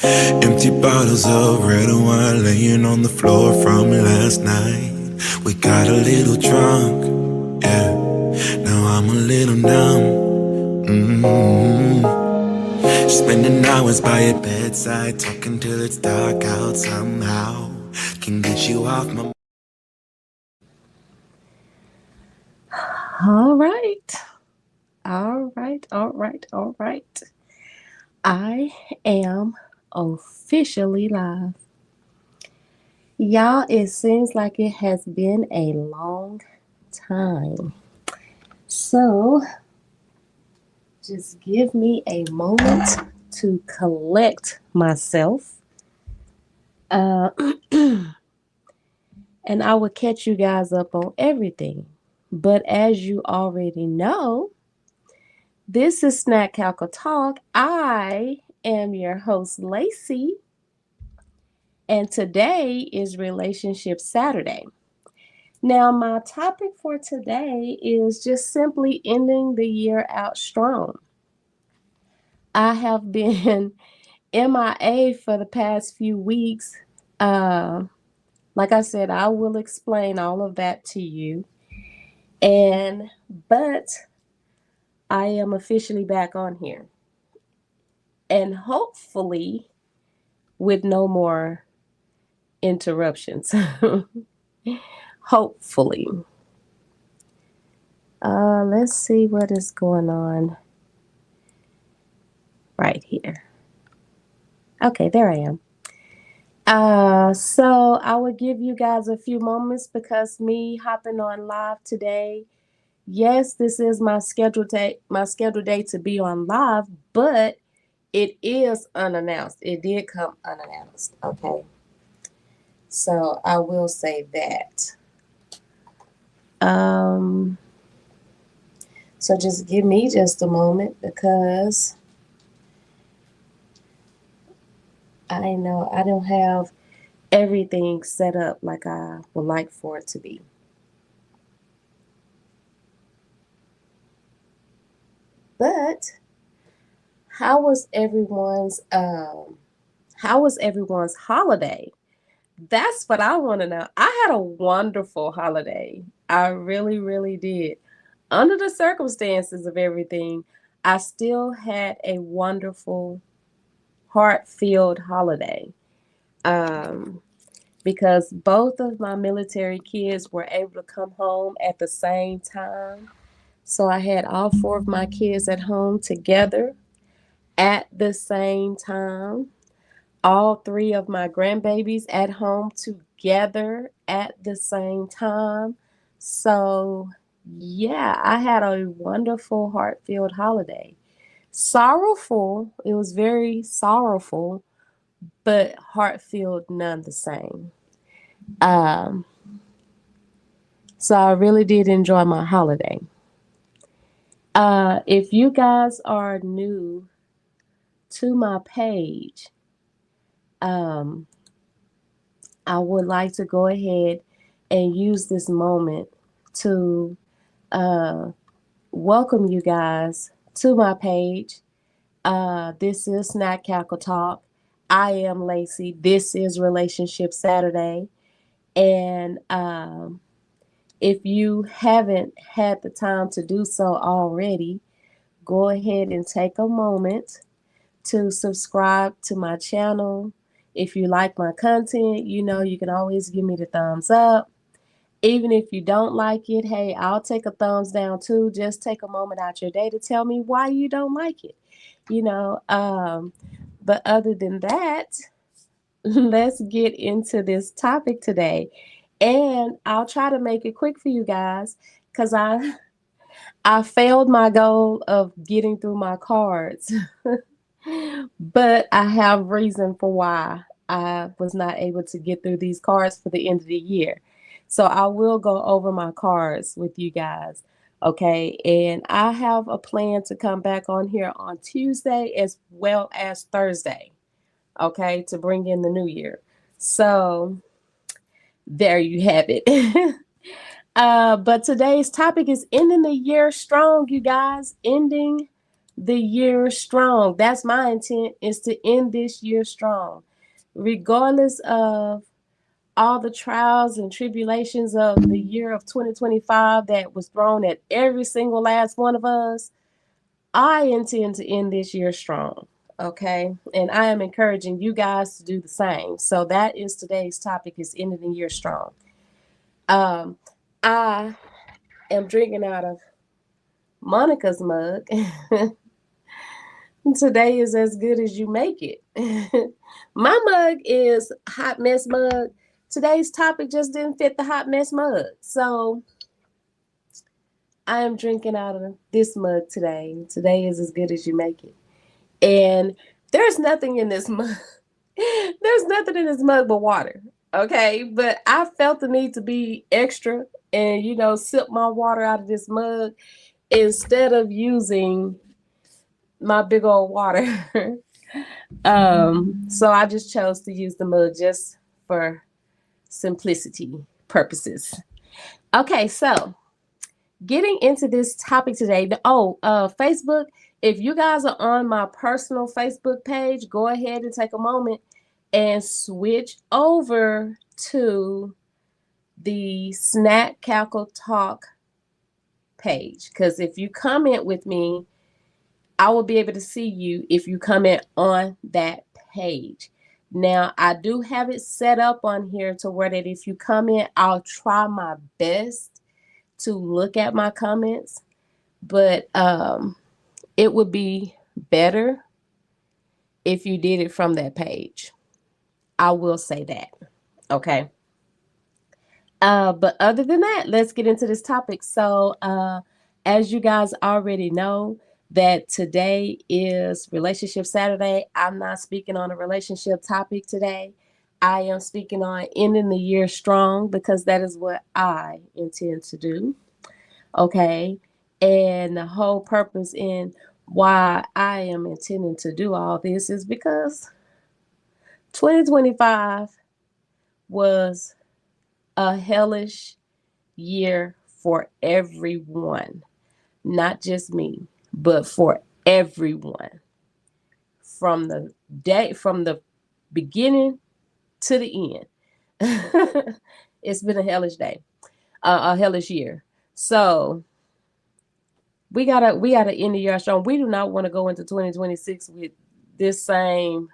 Empty bottles of red wine laying on the floor from last night. We got a little drunk, yeah. Now I'm a little numb. Spending hours by your bedside, talking till it's dark out somehow. Can get you off my. All right. All right. All right. All right. I am officially live. Y'all, it seems like it has been a long time. So just give me a moment to collect myself. Uh, and I will catch you guys up on everything. But as you already know, this is Snack Calca Talk. I am your host, Lacey, and today is Relationship Saturday. Now, my topic for today is just simply ending the year out strong. I have been MIA for the past few weeks. Uh, like I said, I will explain all of that to you. But I am officially back on here. And hopefully with no more interruptions. Hopefully. Let's see what is going on right here. Okay, there I am. So I will give you guys a few moments because me hopping on live today. Yes, this is my scheduled day to be on live, but it is unannounced. It did come unannounced. Okay. So I will say that. Um, so just give me just a moment because I know I don't have everything set up like I would like for it to be. But how was everyone's holiday? That's what I want to know. I had a wonderful holiday. I really, really did. Under the circumstances of everything, I still had a wonderful, heart-filled holiday. Um, because both of my military kids were able to come home at the same time. So I had all four of my kids at home together at the same time. All three of my grandbabies at home together at the same time. So, yeah, I had a wonderful, heart filled holiday. Sorrowful, it was very sorrowful, but heart filled none the same. Um, so, I really did enjoy my holiday. If you guys are new to my page, um, I would like to go ahead and use this moment to uh, welcome you guys to my page. This is Snack Cackle Talk. I am Lacey. This is Relationship Saturday. And if you haven't had the time to do so already, go ahead and take a moment to subscribe to my channel. If you like my content, you know you can always give me the thumbs up. Even if you don't like it, hey, I'll take a thumbs down too. Just take a moment out your day to tell me why you don't like it. You know, but other than that, let's get into this topic today. And I'll try to make it quick for you guys because I failed my goal of getting through my cards. But I have reason for why I was not able to get through these cards for the end of the year. So I will go over my cards with you guys. Okay. And I have a plan to come back on here on Tuesday as well as Thursday. Okay. To bring in the new year. So there you have it. But today's topic is ending the year strong, you guys. Ending the year strong. That's my intent, is to end this year strong. Regardless of all the trials and tribulations of the year of 2025 that was thrown at every single last one of us, I intend to end this year strong. Okay. And I am encouraging you guys to do the same. So that is today's topic, is ending the year strong. Um, I am drinking out of Monica's mug. Today is as good as you make it. My mug is hot mess mug. Today's topic just didn't fit the hot mess mug. So I am drinking out of this mug today. Today is as good as you make it. And there's nothing in this mug. There's nothing in this mug but water. Okay. But I felt the need to be extra and, sip my water out of this mug instead of using my big old water. So I just chose to use the mug just for simplicity purposes. Okay, so getting into this topic today. Facebook. If you guys are on my personal Facebook page, go ahead and take a moment and switch over to the Snack Cackle Talk page. Because if you comment with me, I will be able to see you if you comment on that page. Now, I do have it set up on here to where that if you comment, I'll try my best to look at my comments. But it would be better if you did it from that page. I will say that. Okay. But other than that, let's get into this topic. So, as you guys already know, that today is Relationship Saturday. I'm not speaking on a relationship topic today. I am speaking on ending the year strong, because that is what I intend to do. Okay. And the whole purpose in why I am intending to do all this is because 2025 was a hellish year for everyone, not just me, but for everyone. From the beginning to the end. It's been a hellish day, a hellish year. So we gotta end the year strong. We do not want to go into 2026 with this same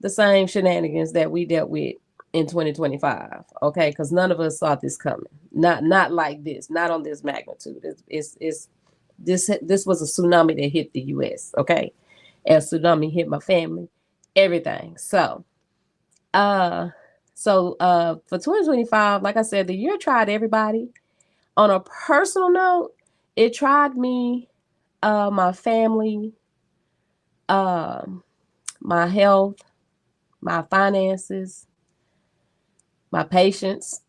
the same shenanigans that we dealt with in 2025. Okay, because none of us saw this coming. Not like this. Not on this magnitude. This was a tsunami that hit the U.S. Okay, and tsunami hit my family, everything. For 2025, like I said, the year tried everybody. On a personal note, it tried me, my family, my health, my finances, my patience.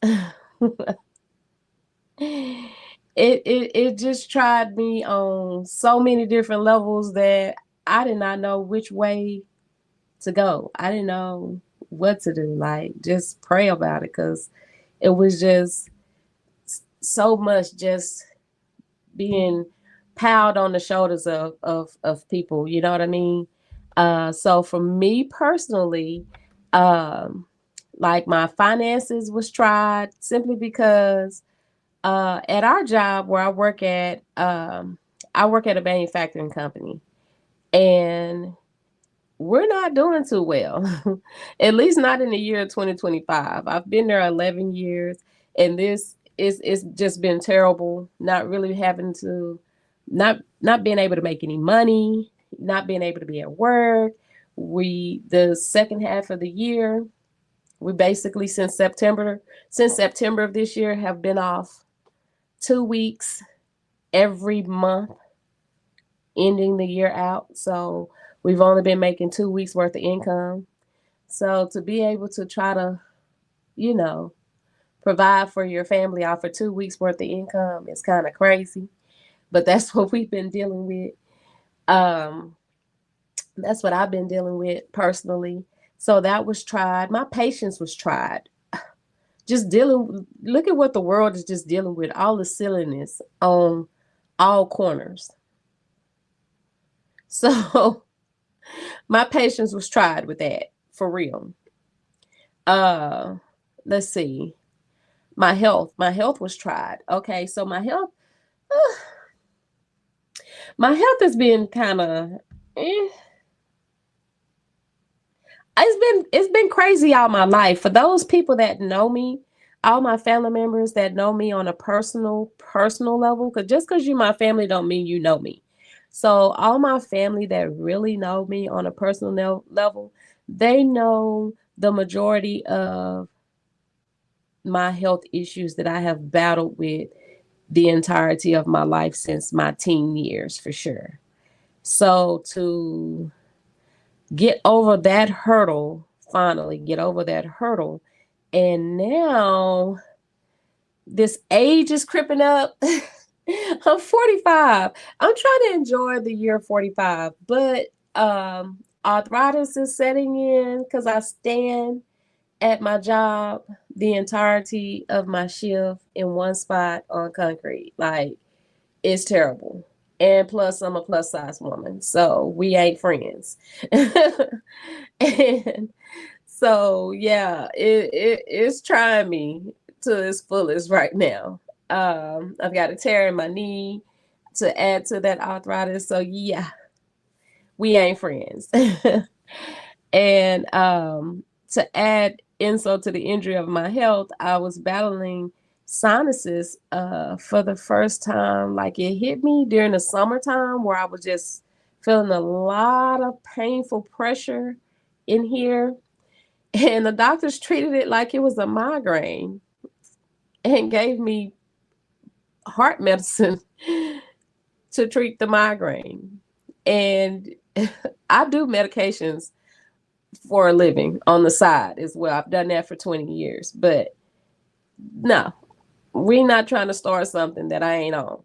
It just tried me on so many different levels that I did not know which way to go. I didn't know what to do. Like, just pray about it, because it was just so much just being piled on the shoulders of people. You know what I mean? So for me personally, like, my finances was tried simply because at our job where I work at a manufacturing company, and we're not doing too well. At least not in the year 2025. I've been there 11 years, and this is it's just been terrible. Not really having to, not being able to make any money, not being able to be at work. The second half of the year, we basically since September of this year have been off 2 weeks every month, ending the year out. So we've only been making 2 weeks worth of income. So to be able to try to, you know, provide for your family off for 2 weeks worth of income is kind of crazy. But that's what we've been dealing with. Um, that's what I've been dealing with personally. So that was tried. My patience was tried. Just look at what the world is just dealing with, all the silliness on all corners. So my patience was tried with that for real. Uh, let's see. My health was tried. Okay, so my health has been kind of. Eh, it's been crazy all my life. For those people that know me, all my family members that know me on a personal level, because just because you my family don't mean you know me. So all my family that really know me on a personal level, they know the majority of my health issues that I have battled with the entirety of my life since my teen years, for sure. So to get over that hurdle, finally get over that hurdle. And now this age is creeping up. I'm 45. I'm trying to enjoy the year 45, but arthritis is setting in because I stand at my job the entirety of my shift in one spot on concrete. Like, it's terrible. And plus, I'm a plus size woman, so we ain't friends. And so, yeah, it's trying me to its fullest right now. I've got a tear in my knee to add to that arthritis. So, yeah, we ain't friends. And to add insult to the injury of my health, I was battling sinuses for the first time. Like, it hit me during the summertime where I was just feeling a lot of painful pressure in here. And the doctors treated it like it was a migraine and gave me heart medicine to treat the migraine. And I do medications for a living on the side as well. I've done that for 20 years. But no, we're not trying to start something that I ain't on.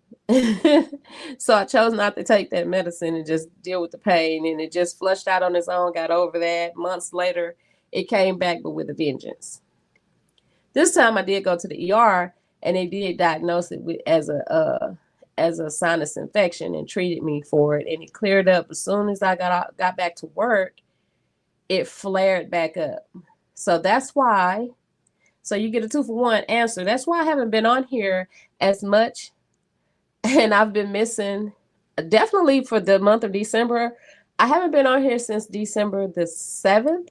So I chose not to take that medicine and just deal with the pain. And it just flushed out on its own, got over that. Months later, it came back, but with a vengeance. This time I did go to the ER, and they did diagnose it as a sinus infection and treated me for it, and it cleared up as soon as I got back to work. It flared back up. So that's why. So you get a 2-for-1 answer. That's why I haven't been on here as much, and I've been missing definitely for the month of December. I haven't been on here since December the 7th.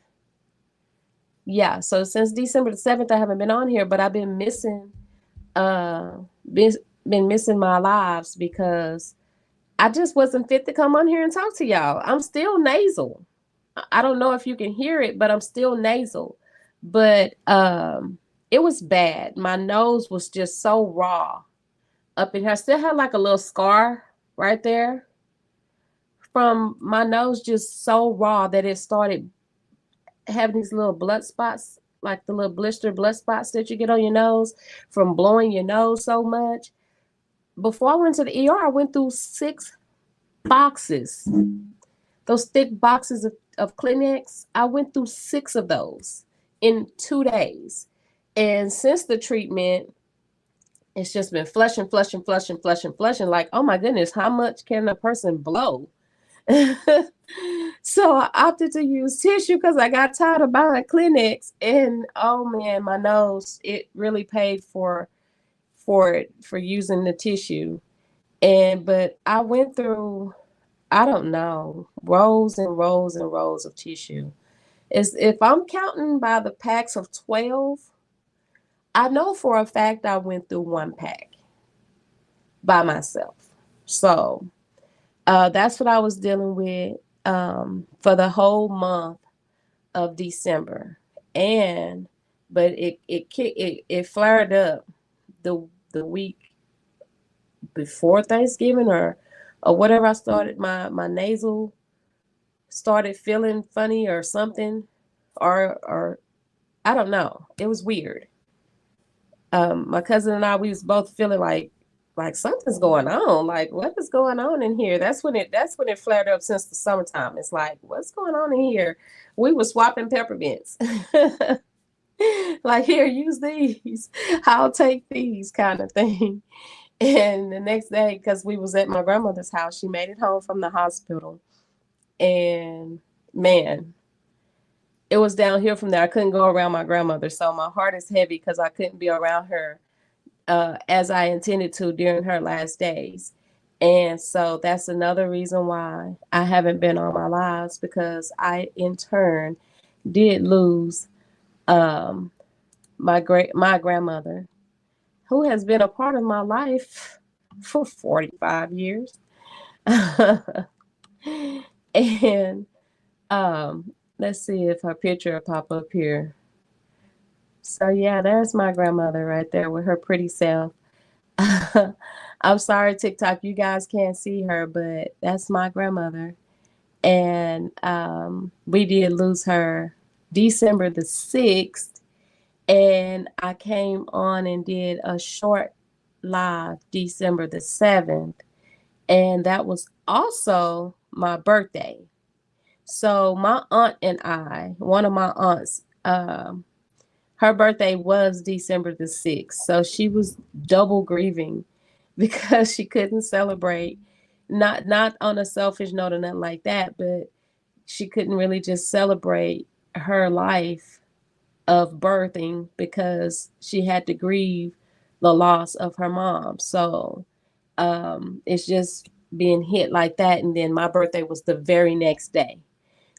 Yeah, so since December the 7th, I haven't been on here, but I've been missing, uh, been, been missing my lives because I just wasn't fit to come on here and talk to y'all. I'm still nasal. I don't know if you can hear it, but I'm still nasal. But it was bad. My nose was just so raw up in here. I still had like a little scar right there from my nose, just so raw that it started having these little blood spots, like the little blister blood spots that you get on your nose from blowing your nose so much. Before I went to the ER, I went through 6 boxes, those thick boxes of Kleenex. I went through 6 of those in 2 days. And since the treatment, it's just been flushing, flushing, flushing, flushing, flushing. Like, oh my goodness, how much can a person blow? So I opted to use tissue because I got tired of buying Kleenex. And oh man, my nose, it really paid for using the tissue. And but I went through, I don't know, rows and rows and rows of tissue. Is if I'm counting by the packs of 12, I know for a fact I went through 1 pack by myself. So that's what I was dealing with for the whole month of December. And but it flared up the week before Thanksgiving, or whatever. I started my nasal started feeling funny or something, or I don't know. It was weird. My cousin and I, we was both feeling like something's going on. Like, what is going on in here? That's when it flared up since the summertime. It's like, what's going on in here? We were swapping peppermints. Like, here, use these. I'll take these, kind of thing. And the next day, because we was at my grandmother's house, she made it home from the hospital. And man, it was downhill from there. I couldn't go around my grandmother, so my heart is heavy because I couldn't be around her as I intended to during her last days. And so that's another reason why I haven't been on my lives, because I in turn did lose um, my grandmother, who has been a part of my life for 45 years. And let's see if her picture will pop up here. So yeah, there's my grandmother right there with her pretty self. I'm sorry, TikTok, you guys can't see her, but that's my grandmother. And we did lose her December the 6th. And I came on and did a short live December the 7th. And that was also my birthday. So my aunt and I, one of my aunts, her birthday was December the 6th. So she was double grieving because she couldn't celebrate. Not on a selfish note or nothing like that, but she couldn't really just celebrate her life of birthing because she had to grieve the loss of her mom. So it's just being hit like that. And then my birthday was the very next day.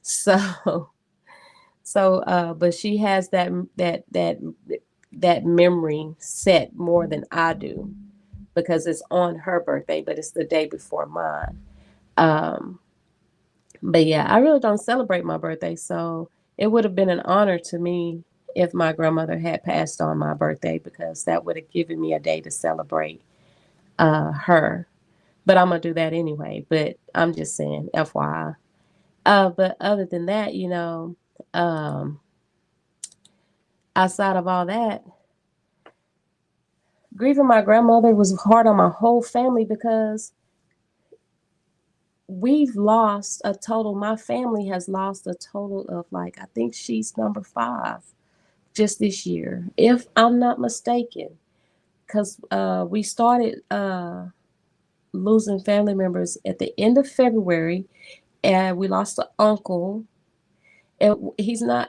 So but she has that memory set more than I do, because it's on her birthday, but it's the day before mine. Um, but yeah, I really don't celebrate my birthday, so it would have been an honor to me if my grandmother had passed on my birthday, because that would have given me a day to celebrate her. But I'm gonna do that anyway. But I'm just saying, FYI. But other than that, um, outside of all that, grieving my grandmother was hard on my whole family, because we've lost a total, my family has lost a total of, like, I think she's number 5 just this year, if I'm not mistaken. Because we started losing family members at the end of February, and we lost an uncle. And he's an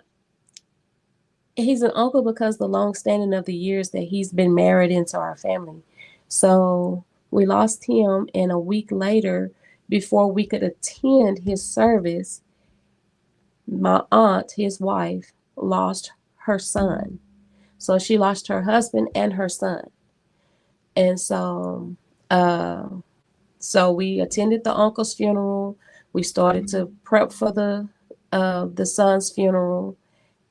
uncle because the long standing of the years that he's been married into our family. So we lost him, and a week later, before we could attend his service, my aunt, his wife, lost her son. So she lost her husband and her son. And uh, so we attended the uncle's funeral. We started to prep for the son's funeral.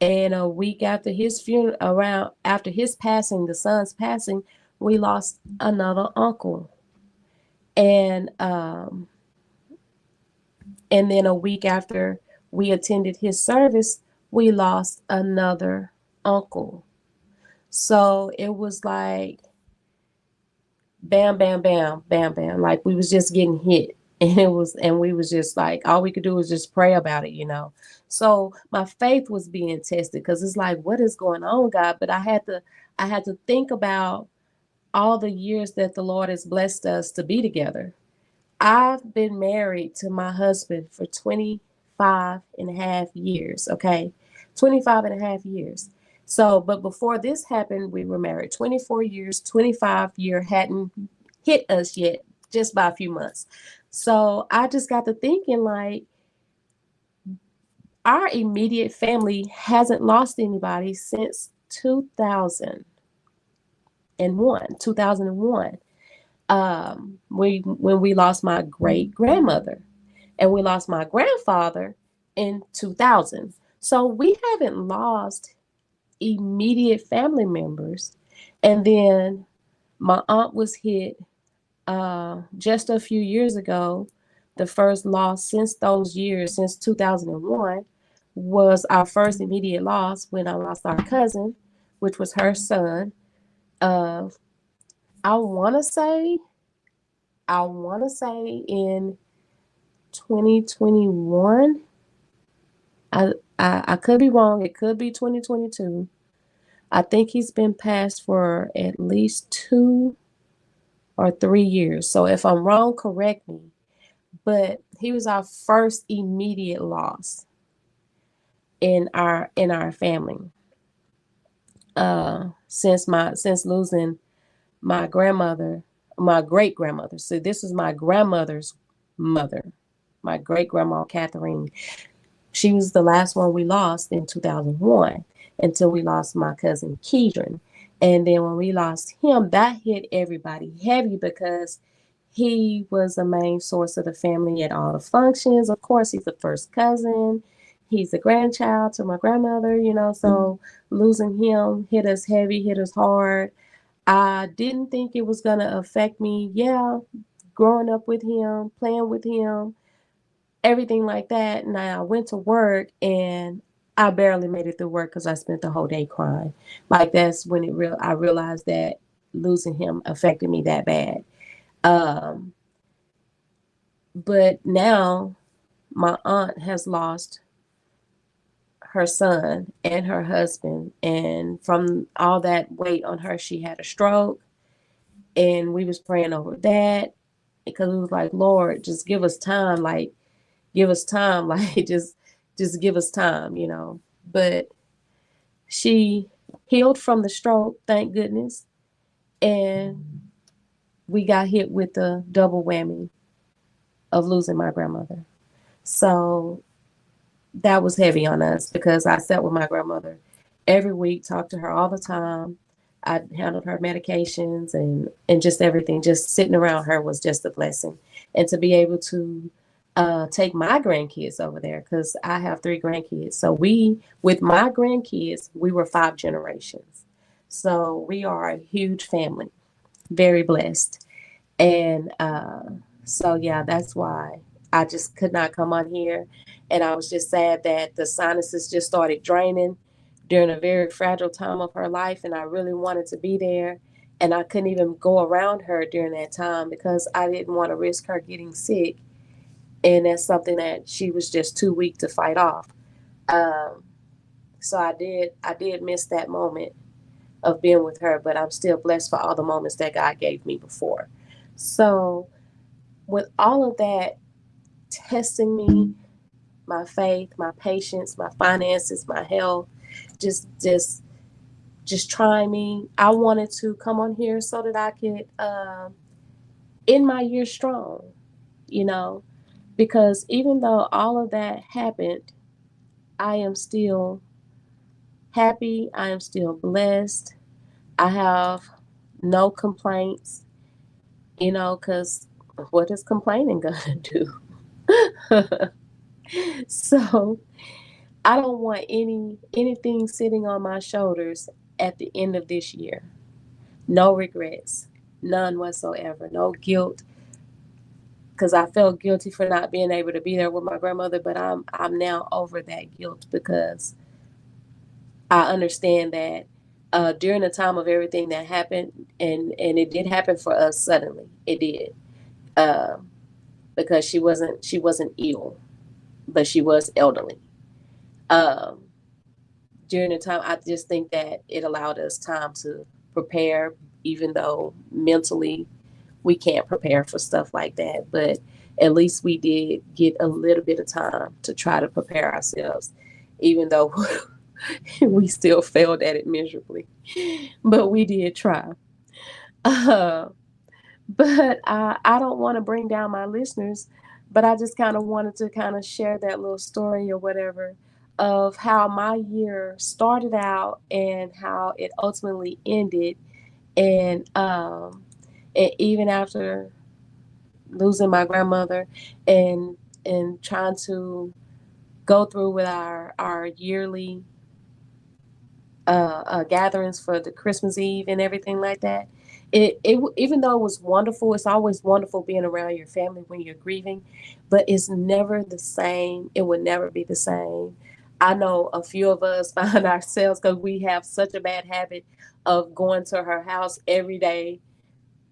And a week after his funeral, around after his passing, the son's passing, we lost another uncle. And and then a week after we attended his service, we lost another uncle. So it was like bam, bam, bam, bam, bam. Like we was just getting hit. And we was just like, all we could do was just pray about it. So my faith was being tested, because it's like, what is going on, God? But I had to think about all the years that the Lord has blessed us to be together. I've been married to my husband for 25 and a half years, okay? 25 and a half years. So, but before this happened, we were married 24 years, 25 year hadn't hit us yet, just by a few months. So I just got to thinking, like, our immediate family hasn't lost anybody since 2001. When we lost my great grandmother, and we lost my grandfather in 2000. So we haven't lost immediate family members. And then my aunt was hit just a few years ago. The first loss since those years, since 2001, was our first immediate loss when I lost our cousin, which was her son. Uh, I want to say, in 2021. I could be wrong. It could be 2022. I think he's been passed for at least 2 or 3 years. So if I'm wrong, correct me. But he was our first immediate loss in our family. Since losing my grandmother, my great grandmother. So this is my grandmother's mother, my great grandma Catherine. She was the last one we lost in 2001 until we lost my cousin Keedron. And then when we lost him, that hit everybody heavy because he was the main source of the family at all the functions. Of course, he's the first cousin. He's the grandchild to my grandmother, you know, so losing him hit us heavy, hit us hard. I didn't think it was going to affect me. Yeah, growing up with him, playing with him, everything like that. And I went to work and I barely made it through work because I spent the whole day crying. Like that's when I realized that losing him affected me that bad. Um, but now my aunt has lost her son and her husband, and from all that weight on her, she had a stroke. And we was praying over that because it was like, Lord, just give us time, like give us time, like just give us time, you know. But she healed from the stroke, thank goodness, and we got hit with the double whammy of losing my grandmother. So that was heavy on us because I sat with my grandmother every week, talked to her all the time. I handled her medications and just everything. Just sitting around her was just a blessing. And to be able to take my grandkids over there, because I have 3 grandkids. So with my grandkids, we were 5 generations. So we are a huge family, very blessed. And so, yeah, that's why I just could not come on here. And I was just sad that the sinuses just started draining during a very fragile time of her life. And I really wanted to be there. And I couldn't even go around her during that time because I didn't want to risk her getting sick. And that's something that she was just too weak to fight off. Um, so I did miss that moment of being with her, but I'm still blessed for all the moments that God gave me before. So with all of that testing me, my faith, my patience, my finances, my health, just just just trying me. I wanted to come on here so that I could end my year strong, you know, because even though all of that happened, I am still happy. I am still blessed. I have no complaints, you know, because what is complaining gonna do? So I don't want anything sitting on my shoulders at the end of this year. No regrets, none whatsoever. No guilt, because I felt guilty for not being able to be there with my grandmother. But I'm now over that guilt because I understand that during the time of everything that happened, and it did happen for us suddenly. It did um, because she wasn't ill, but she was elderly. Um, During the time, I just think that it allowed us time to prepare, even though mentally we can't prepare for stuff like that. But at least we did get a little bit of time to try to prepare ourselves, even though we still failed at it miserably. But we did try. Uh, but I don't want to bring down my listeners, but I just kind of wanted to kind of share that little story or whatever of how my year started out and how it ultimately ended. And even after losing my grandmother and trying to go through with our yearly gatherings for the Christmas Eve and everything like that. It even though it was wonderful, it's always wonderful being around your family when you're grieving, but it's never the same. It would never be the same. I know a few of us find ourselves because we have such a bad habit of going to her house every day,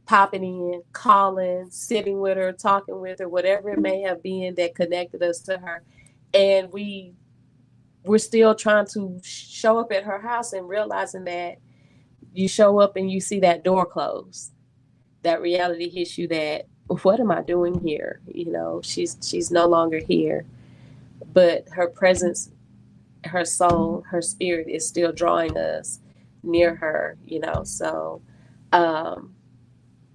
popping in, calling, sitting with her, talking with her, whatever it may have been that connected us to her, and we're still trying to show up at her house and realizing that you show up and you see that door closed. That reality hits you that what am I doing here? You know, she's no longer here, but her presence, her soul, her spirit is still drawing us near her, you know. Um,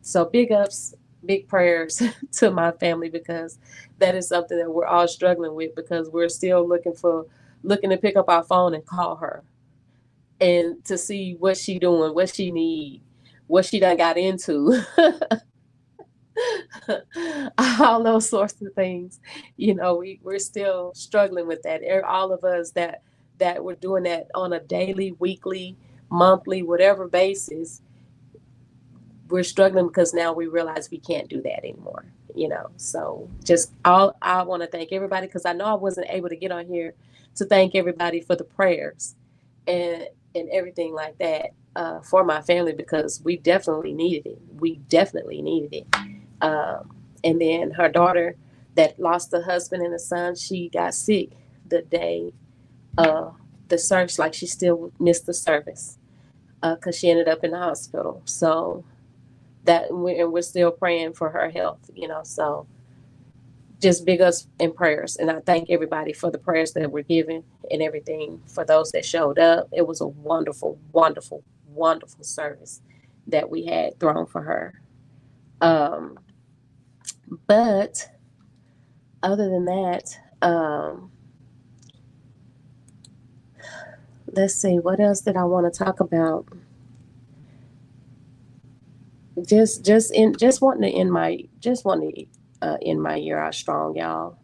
so big ups, big prayers to my family, because that is something that we're all struggling with, because we're still looking to pick up our phone and call her and to see what she doing, what she need, what she done got into. All those sorts of things. You know, we're still struggling with that. All of us that we're doing that on a daily, weekly, monthly, whatever basis, we're struggling because now we realize we can't do that anymore. You know, so just all I want to thank everybody, because I know I wasn't able to get on here to thank everybody for the prayers and everything like that, for my family, because we definitely needed it. We definitely needed it. And then her daughter that lost the husband and the son, she got sick the day of the service, like she still missed the service, because she ended up in the hospital. So and we're still praying for her health, you know. So just big us in prayers, and I thank everybody for the prayers that were given and everything, for those that showed up. It was a wonderful, wonderful, wonderful service that we had thrown for her. Um, but other than that, let's see, what else did I want to talk about? Just wanting to end my just wanting to end my year out strong, y'all.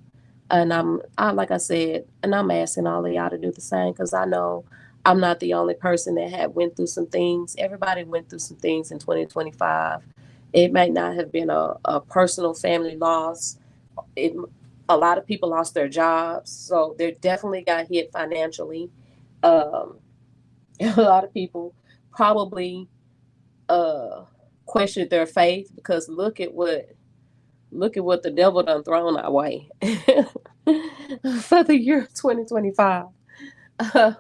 And I like I said, and I'm asking all of y'all to do the same, because I know I'm not the only person that had went through some things. Everybody went through some things in 2025. It might not have been a personal family loss. It A lot of people lost their jobs, so they definitely got hit financially. Um, a lot of people probably uh, questioned their faith, because look at what the devil done thrown our way for the year 2025. Uh,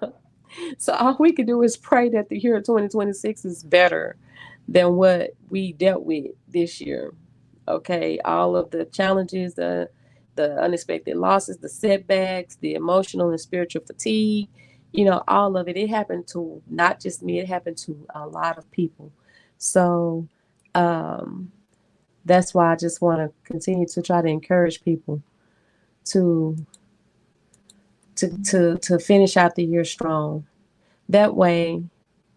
so all we can do is pray that the year 2026 is better than what we dealt with this year. Okay, all of the challenges, the unexpected losses, the setbacks, the emotional and spiritual fatigue, you know, all of it. It happened to not just me; it happened to a lot of people. So um, that's why I just want to continue to try to encourage people to to finish out the year strong. That way,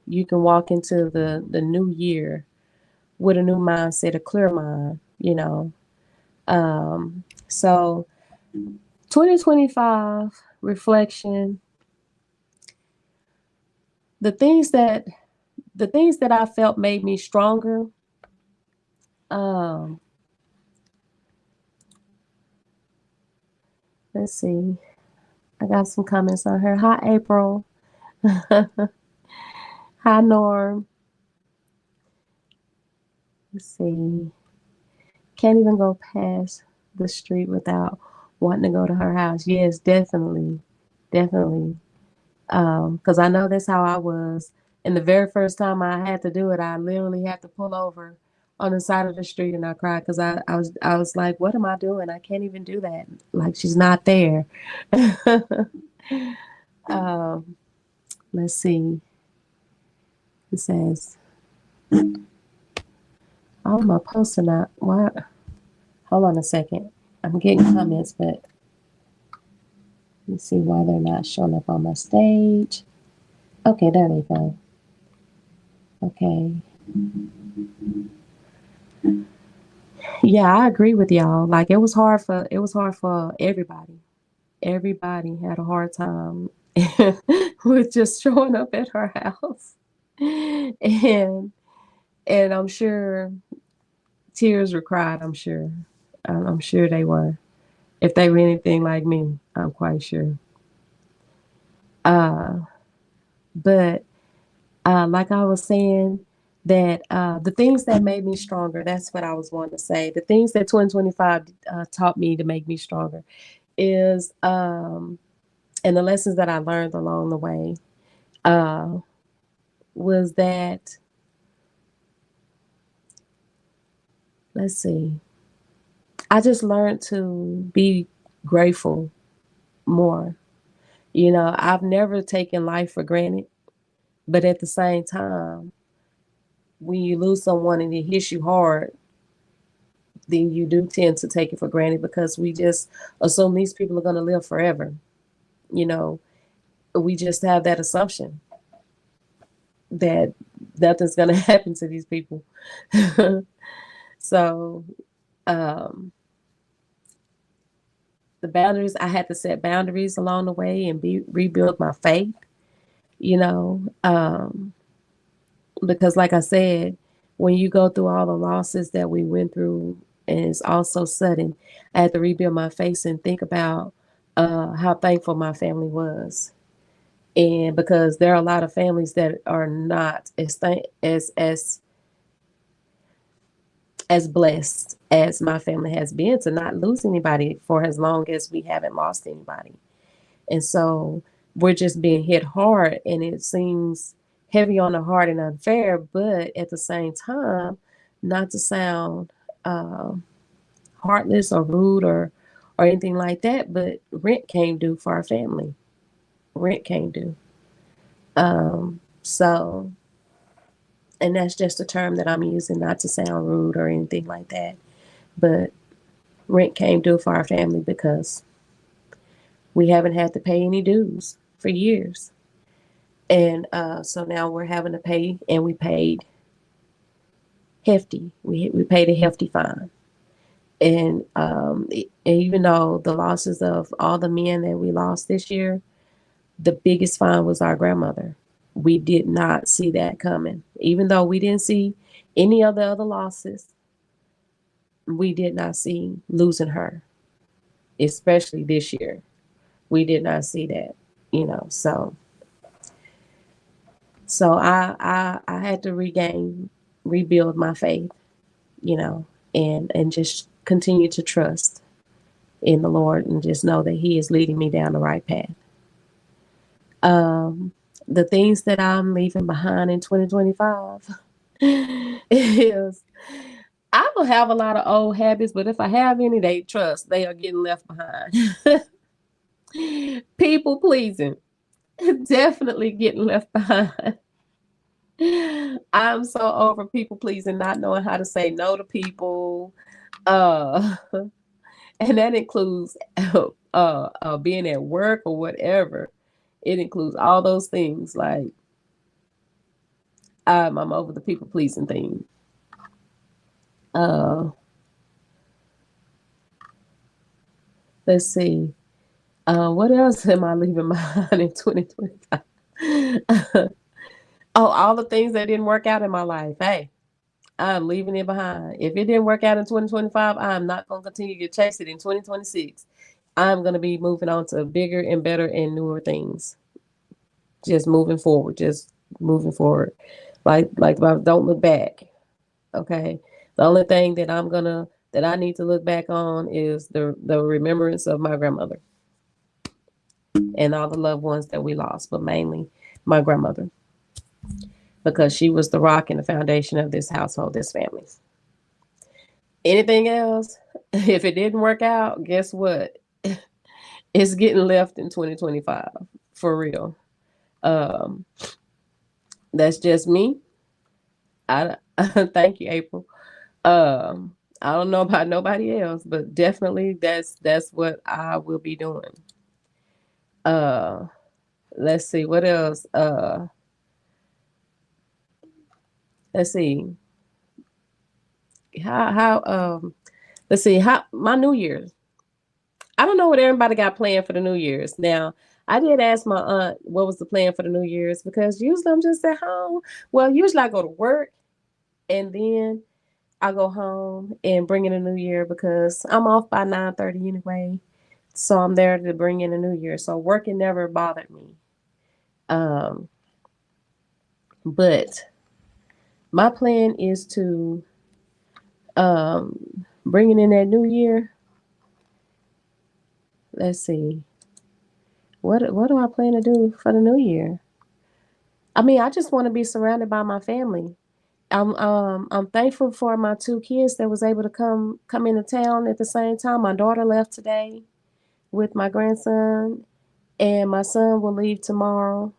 you can walk into the new year with a new mindset, a clear mind. You know, so 2025 reflection, the things that I felt made me stronger. Um, let's see. I got some comments on her. Hi, April. Hi, Norm. Let's see. Can't even go past the street without wanting to go to her house. Yes, definitely, definitely. Because I know that's how I was. And the very first time I had to do it, I literally had to pull over on the side of the street and I cried, because I was like, what am I doing? I can't even do that. Like, she's not there. um, let's see. It says, oh, my poster not what? Hold on a second. I'm getting comments, but let's see why they're not showing up on my stage. Okay, there they go. Okay. Yeah, I agree with y'all. Like, it was hard for everybody. Everybody had a hard time with just showing up at her house. And I'm sure tears were cried, I'm sure. I'm sure they were. If they were anything like me, I'm quite sure. Uh but like I was saying, that the things that made me stronger, that's what I was wanting to say. The things that 2025 taught me to make me stronger is, and the lessons that I learned along the way, uh, was that, let's see, I just learned to be grateful more. You know, I've never taken life for granted, but at the same time, when you lose someone and it hits you hard, then you do tend to take it for granted because we just assume these people are going to live forever. You know, we just have that assumption that nothing's going to happen to these people. So, um, the boundaries, I had to set boundaries along the way and rebuild my faith, you know, because like I said, when you go through all the losses that we went through and it's all so sudden, I had to rebuild my faith and think about how thankful my family was. And because there are a lot of families that are not as blessed as my family has been to not lose anybody for as long as we haven't lost anybody. And so we're just being hit hard, and it seems heavy on the heart and unfair, but at the same time, not to sound uh, heartless or rude or anything like that, but rent came due for our family. Rent came due. So, and that's just a term that I'm using, not to sound rude or anything like that, but rent came due for our family because we haven't had to pay any dues for years. And so now we're having to pay, and we paid hefty. We paid a hefty fine. And even though the losses of all the men that we lost this year, the biggest fine was our grandmother. We did not see that coming. Even though we didn't see any of the other losses, we did not see losing her, especially this year. We did not see that, you know. So I had to rebuild my faith, you know, and just continue to trust in the Lord and just know that He is leading me down the right path. Um, the things that I'm leaving behind in 2025 is I don't have a lot of old habits, but if I have any, they are getting left behind. People pleasing, definitely getting left behind. I'm so over people pleasing, not knowing how to say no to people. Uh, and that includes being at work or whatever. It includes all those things. Like I'm over the people pleasing thing. Uh, let's see. What else am I leaving behind in 2025? Oh, all the things that didn't work out in my life. Hey, I'm leaving it behind. If it didn't work out in 2025, I'm not going to continue to chase it in 2026. I'm going to be moving on to bigger and better and newer things. Just moving forward, just moving forward. Like don't look back. Okay. The only thing that I need to look back on is the remembrance of my grandmother and all the loved ones that we lost, but mainly my grandmother, because she was the rock and the foundation of this household, this family. Anything else, if it didn't work out, guess what? It's getting left in 2025 for real. Um, that's just me. I thank you, April. I don't know about nobody else, but definitely that's what I will be doing. Uh, let's see what else. Let's see how let's see how my New Year's. I don't know what everybody got planned for the New Year's. Now, I did ask my aunt what was the plan for the New Year's because usually I'm just at home. Well, usually I go to work and then I go home and bring in a New Year because I'm off by 9:30 anyway. So I'm there to bring in a New Year. So working never bothered me. Um, but my plan is to bringing in that New Year. Let's see. What do I plan to do for the New Year? I mean, I just want to be surrounded by my family I'm thankful for my two kids that was able to come into town at the same time. My daughter left today with my grandson, and my son will leave tomorrow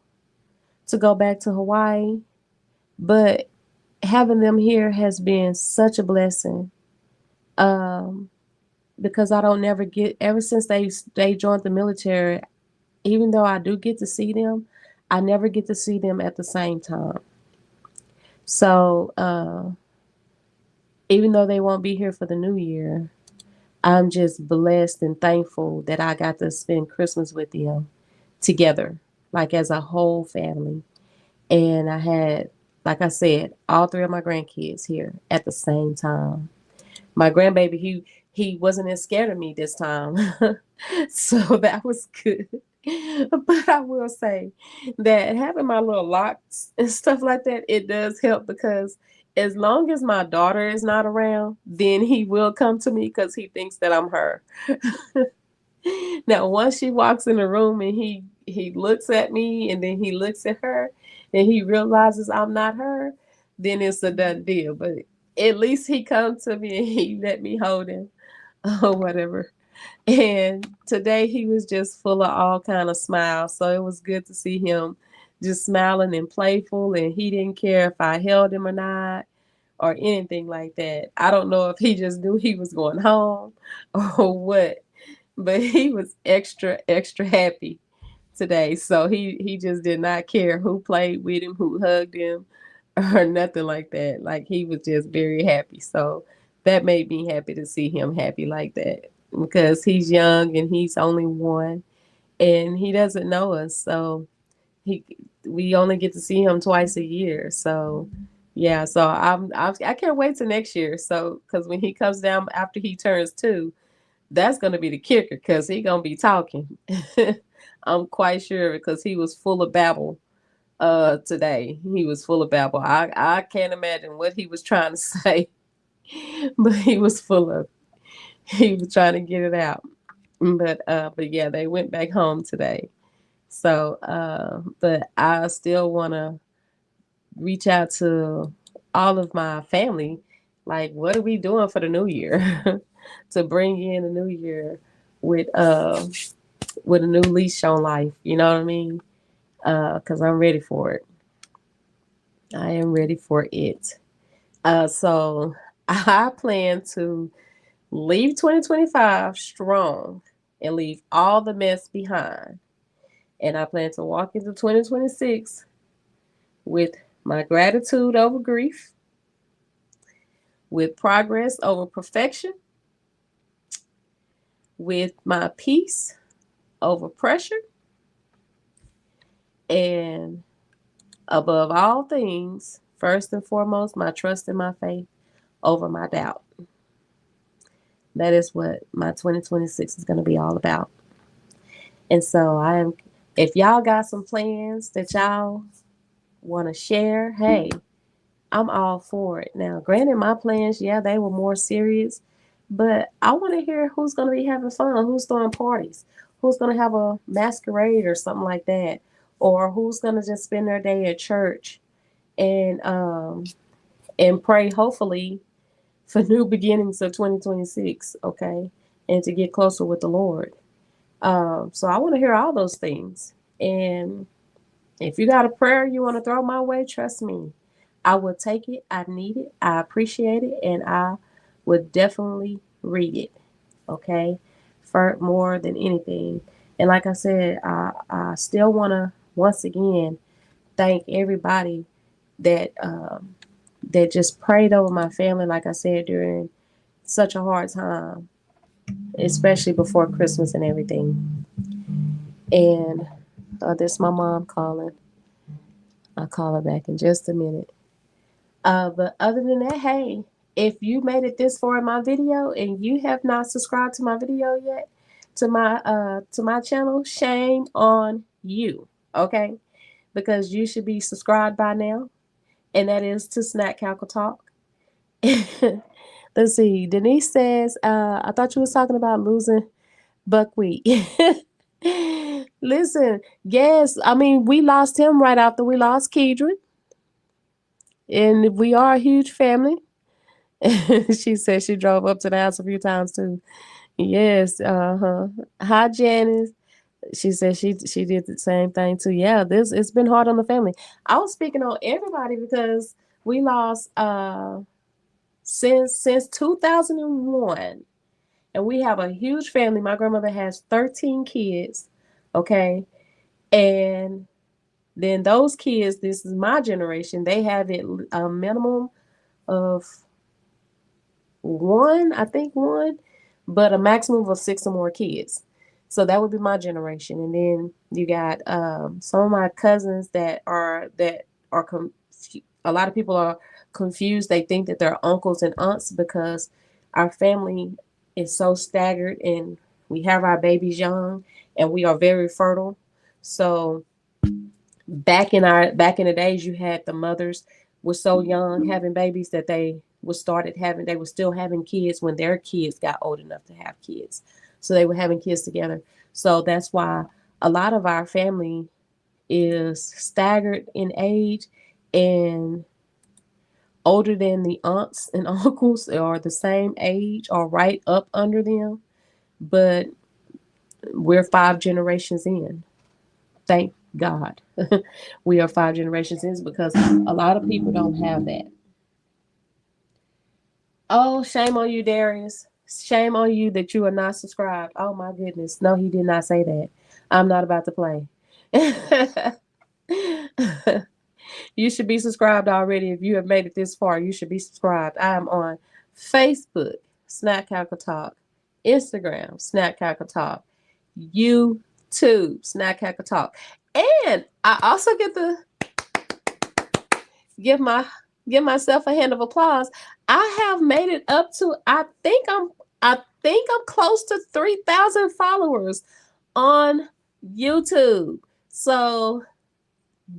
to go back to Hawaii. But having them here has been such a blessing. Um, because I don't never get ever since they joined the military. Even though I do get to see them, I never get to see them at the same time. So even though they won't be here for the new year, I'm just blessed and thankful that I got to spend Christmas with them together, like as a whole family. And I had, like I said, all three of my grandkids here at the same time. My grandbaby, he wasn't as scared of me this time. So that was good. But I will say that having my little locks and stuff like that, it does help because as long as my daughter is not around, then he will come to me because he thinks that I'm her. Now, once she walks in the room and he looks at me and then he looks at her and he realizes I'm not her, then it's a done deal. But at least he comes to me and he let me hold him or whatever. And today he was just full of all kind of smiles. So it was good to see him just smiling and playful, and he didn't care if I held him or not or anything like that. I don't know if he just knew he was going home or what, but he was extra extra happy today. So he just did not care who played with him, who hugged him, or nothing like that. Like he was just very happy. So that made me happy to see him happy like that because he's young and he's only one and he doesn't know us. So he we only get to see him twice a year. So yeah, so I can't wait till next year. So because when he comes down after he turns 2, that's gonna be the kicker because he gonna be talking. I'm quite sure because he was full of babble today. He was full of babble. I can't imagine what he was trying to say, but he was trying to get it out. But yeah, they went back home today. So but I still wanna reach out to all of my family. Like, what are we doing for the new year? To bring in the new year with with a new leash on life. You know what I mean? Because I'm ready for it. I am ready for it. So I plan to leave 2025 strong and leave all the mess behind. And I plan to walk into 2026 with my gratitude over grief, with progress over perfection, with my peace over pressure, and above all things, first and foremost, my trust and my faith over my doubt. That is what my 2026 is going to be all about. And so if y'all got some plans that y'all want to share, hey, I'm all for it. Now, granted, my plans, yeah, they were more serious, but I want to hear who's going to be having fun, who's throwing parties, who's going to have a masquerade or something like that, or who's going to just spend their day at church and pray, hopefully, for new beginnings of 2026, okay, and to get closer with the Lord. So I want to hear all those things. And if you got a prayer you want to throw my way, trust me, I will take it. I need it. I appreciate it. And I would definitely read it. Okay. For more than anything. And like I said, I still want to once again thank everybody that that just prayed over my family, like I said, during such a hard time, especially before Christmas and everything. And this is my mom calling. I'll call her back in just a minute. But other than that, hey, if you made it this far in my video and you have not subscribed to my video yet, to my channel, shame on you. Okay? Because you should be subscribed by now. And that is to Snack Cackle Talk. Let's see. Denise says, I thought you was talking about losing buckwheat. Listen, yes, I mean we lost him right after we lost Kedron. And we are a huge family. She said she drove up to the house a few times too. Yes, uh-huh. Hi, Janice. She said she did the same thing too. Yeah, this it's been hard on the family. I was speaking on everybody because we lost since 2001, and we have a huge family. My grandmother has 13 kids, okay? And then those kids, this is my generation, they have it a minimum of one, I think one, but a maximum of six or more kids. So that would be my generation. And then you got some of my cousins that are a lot of people are confused. They think that they're uncles and aunts because our family is so staggered and we have our babies young and we are very fertile. So back in the days, you had the mothers were so young having babies that they were still having kids when their kids got old enough to have kids, so they were having kids together. So that's why a lot of our family is staggered in age and older than the aunts and uncles are the same age or right up under them, but we're 5 generations in. Thank God. We are 5 generations in because a lot of people don't have that. Oh, shame on you, Darius. Shame on you that you are not subscribed. Oh my goodness. No, he did not say that. I'm not about to play. You should be subscribed already. If you have made it this far, you should be subscribed. I am on Facebook, Snack Cackle Talk, Instagram, Snack Cackle Talk, YouTube, Snack Cackle Talk. And I also get to give my give myself a hand of applause. I have made it up to I think I'm close to 3,000 followers on YouTube. So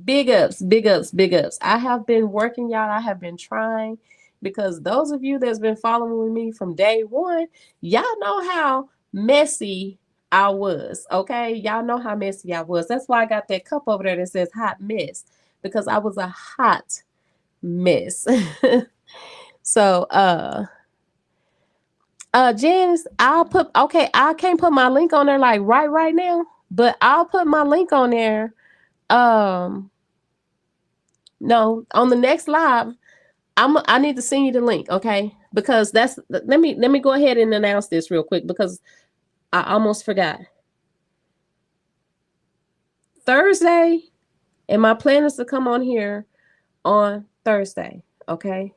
big ups, big ups, big ups. I have been working, y'all. I have been trying because those of you that's been following me from day one, y'all know how messy I was. Okay, y'all know how messy I was. That's why I got that cup over there that says hot mess because I was a hot mess. So Janice, I'll put okay, I can't put my link on there like right now, but I'll put my link on there. Um no, on the next live, I need to send you the link, okay? Because that's let me go ahead and announce this real quick because I almost forgot. Thursday, and my plan is to come on here on Thursday, okay?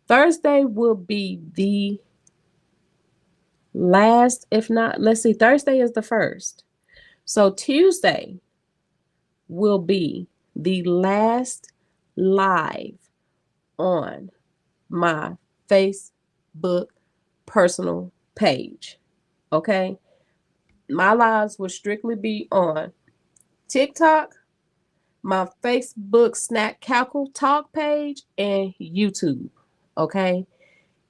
Thursday will be the last, if not, let's see, Thursday is the first. So Tuesday will be the last live on my Facebook personal page. Okay. My lives will strictly be on TikTok, my Facebook Snack Cackle Talk page, and YouTube. Okay.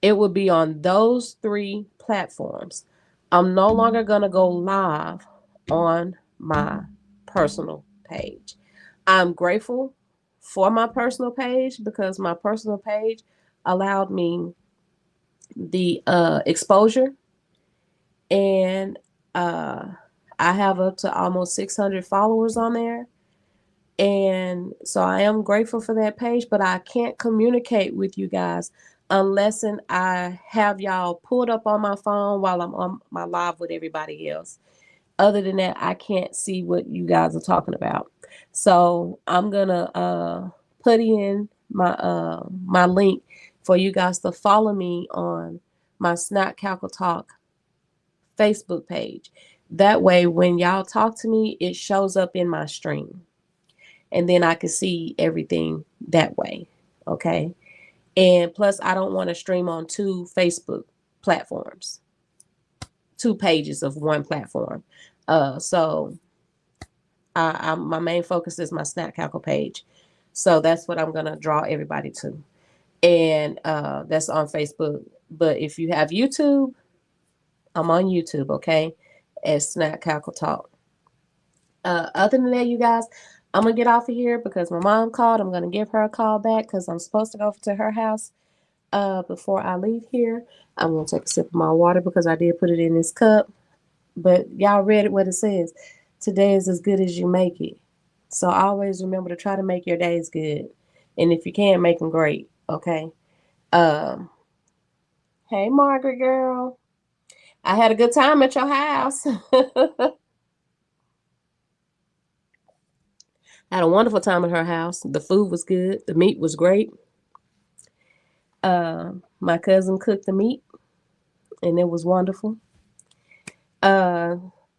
It will be on those three platforms. I'm no longer going to go live on my personal page. I'm grateful for my personal page because my personal page allowed me the exposure, and uh, I have up to almost 600 followers on there. And so I am grateful for that page, but I can't communicate with you guys unless I have y'all pulled up on my phone while I'm on my live with everybody else. Other than that, I can't see what you guys are talking about. So I'm gonna put in my link for you guys to follow me on my Snack Cackle Talk Facebook page. That way, when y'all talk to me, it shows up in my stream, and then I can see everything that way. Okay. And plus, I don't want to stream on two Facebook platforms, two pages of one platform. So my main focus is my Snack Cackle page. So that's what I'm gonna draw everybody to, and that's on Facebook. But if you have YouTube, I'm on YouTube. Okay, as Snack Cackle Talk. Other than that, you guys, I'm gonna get off of here because my mom called. I'm gonna give her a call back because I'm supposed to go to her house before I leave here. I'm gonna take a sip of my water because I did put it in this cup. But y'all read it what it says. Today is as good as you make it. So always remember to try to make your days good. And if you can, make them great. Okay. Um, hey Margaret girl. I had a good time at your house. I had a wonderful time at her house. The food was good. The meat was great. My cousin cooked the meat and it was wonderful. Uh,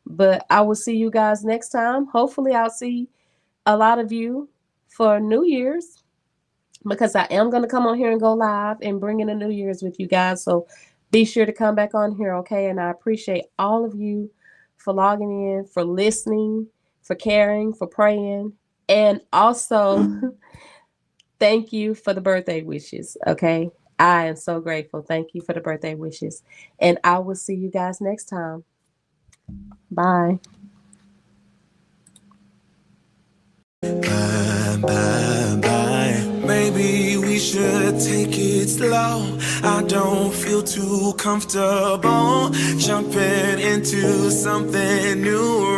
but I will see you guys next time. Hopefully, I'll see a lot of you for New Year's because I am going to come on here and go live and bring in a New Year's with you guys. So be sure to come back on here, okay? And I appreciate all of you for logging in, for listening, for caring, for praying, and also thank you for the birthday wishes, okay? I am so grateful. Thank you for the birthday wishes. And I will see you guys next time. Bye. Bye, bye, bye. Maybe we should take it slow. I don't feel too comfortable jumping into something new